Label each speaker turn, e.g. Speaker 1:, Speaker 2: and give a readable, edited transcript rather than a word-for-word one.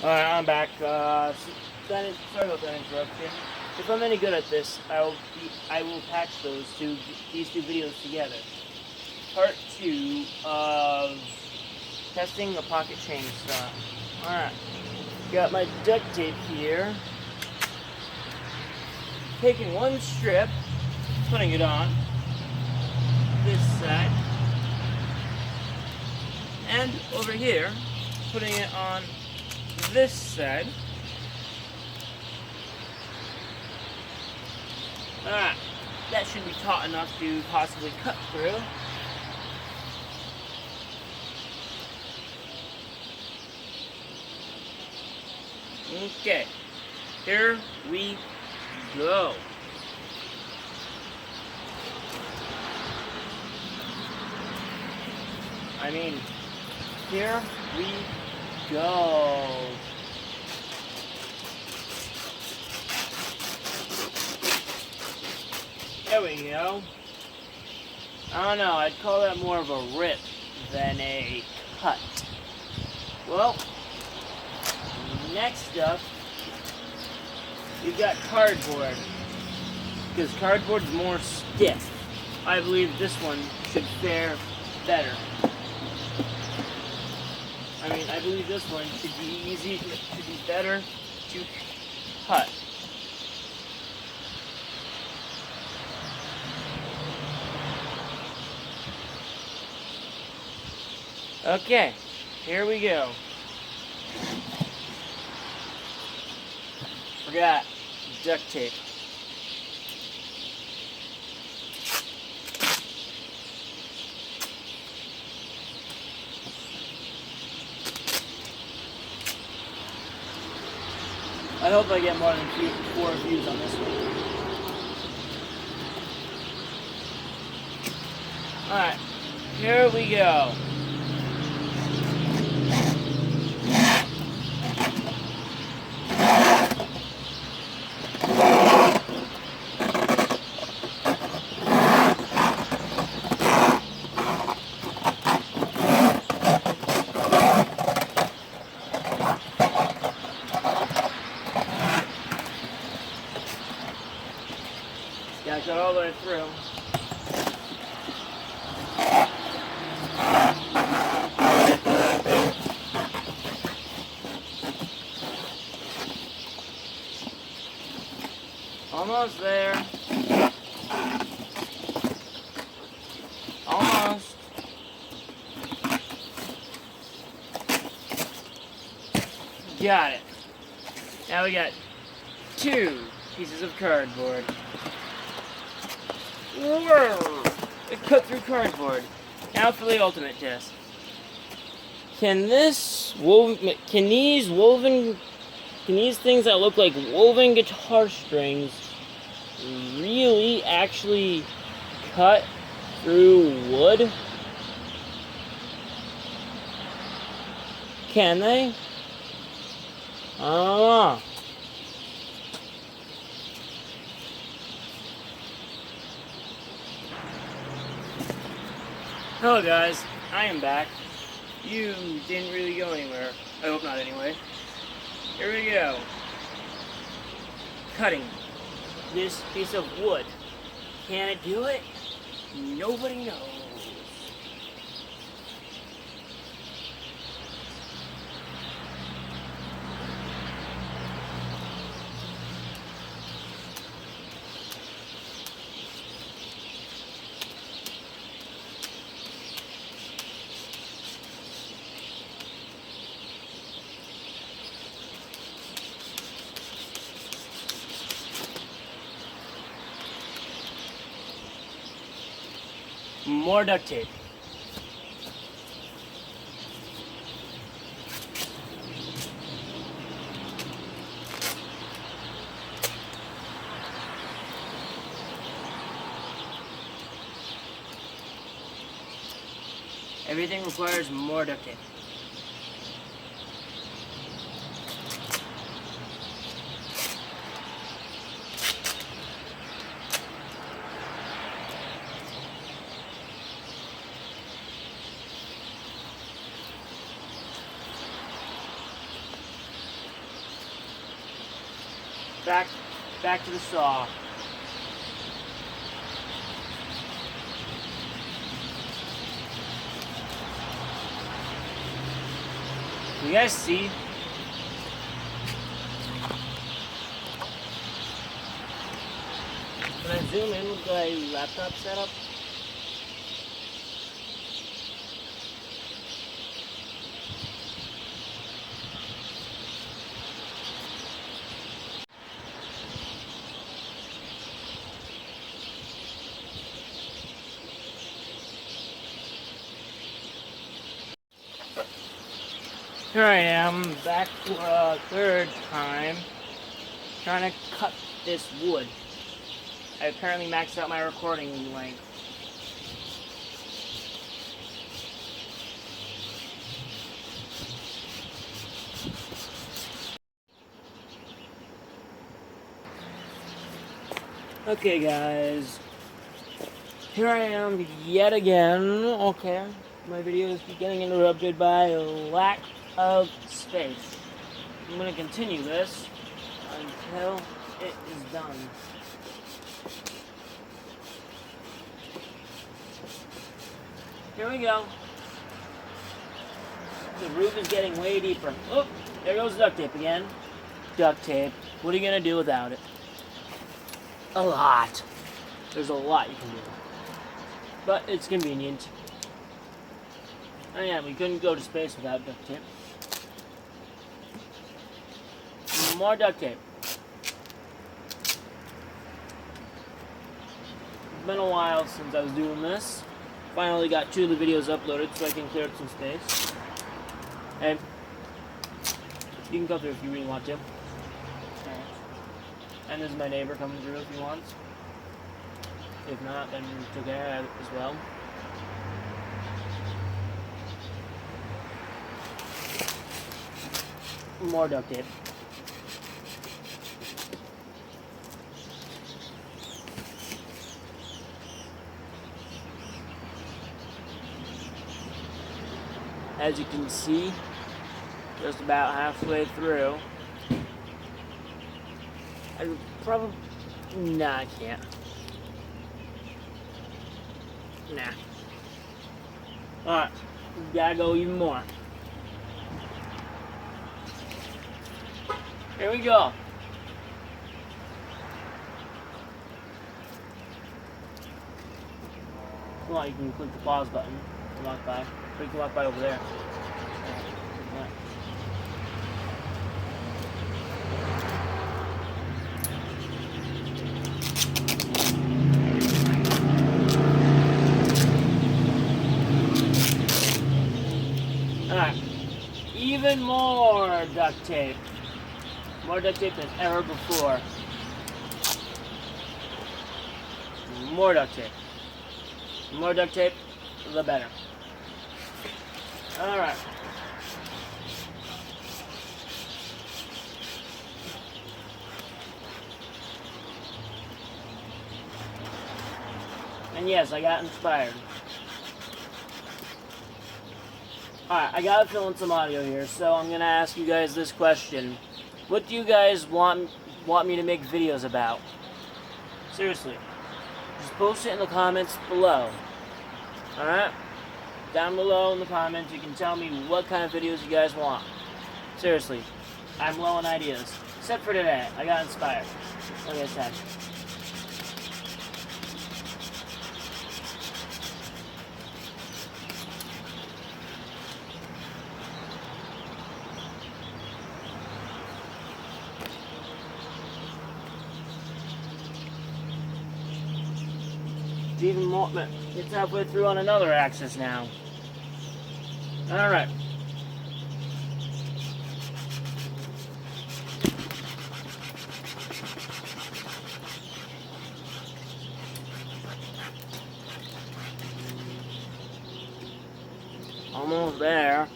Speaker 1: Alright, I'm back. Sorry about that interruption. If I'm any good at this, I will patch these two videos together. Part 2 of testing a pocket chainsaw. Alright. Got my duct tape here. Taking one strip, putting it on this side, and over here, putting it on this side. Alright, that should be taut enough to possibly cut through. Okay, here we go. Here we go. There we go. I don't know, I'd call that more of a rip than a cut. Well, next up, we've got cardboard. Because cardboard's more stiff. I believe this one should fare better. I believe this one should be better to cut. Okay, here we go. Forgot duct tape. I hope I get more than 4 views on this one. Alright, here we go. Yeah, I got all the way through. Almost there. Almost. Got it. Now we got 2 pieces of cardboard. Whoa! It cut through cardboard. Now for the ultimate test. Can these things that look like woven guitar strings really actually cut through wood? Can they? I don't know. Hello guys, I am back. You didn't really go anywhere. I hope not anyway. Here we go. Cutting this piece of wood. Can it do it? Nobody knows. More duct tape. Everything requires more duct tape. back to the saw. You guys see? Can I zoom in with my laptop setup? Here I am, back for a third time, trying to cut this wood. I apparently maxed out my recording length. Okay guys, here I am yet again. Okay, my video is getting interrupted by a lack of space. I'm going to continue this until it is done. Here we go. The roof is getting way deeper. Oh, there goes duct tape again. Duct tape. What are you going to do without it? A lot. There's a lot you can do. But it's convenient. Oh yeah, we couldn't go to space without duct tape. More duct tape. It's been a while since I was doing this. Finally got 2 of the videos uploaded so I can clear up some space. And you can go through if you really want to. And there's my neighbor coming through if he wants. If not, then it's okay as well. More duct tape. As you can see, just about halfway through. I would probably... Nah, I can't. Nah. Alright, gotta go even more. Here we go. Come on, you can click the pause button to walk by. Or you can walk by over there. Yeah. Alright. Even more duct tape. More duct tape than ever before. More duct tape. The more duct tape, the better. Alright. And yes, I got inspired. Alright, I gotta fill in some audio here, so I'm gonna ask you guys this question. What do you guys want me to make videos about? Seriously. Just post it in the comments below. Alright? Down below in the comments, you can tell me what kind of videos you guys want. Seriously. I'm low on ideas. Except for today. I got inspired. Like I said. It's even more, it's halfway through on another axis now. Alright. Almost there.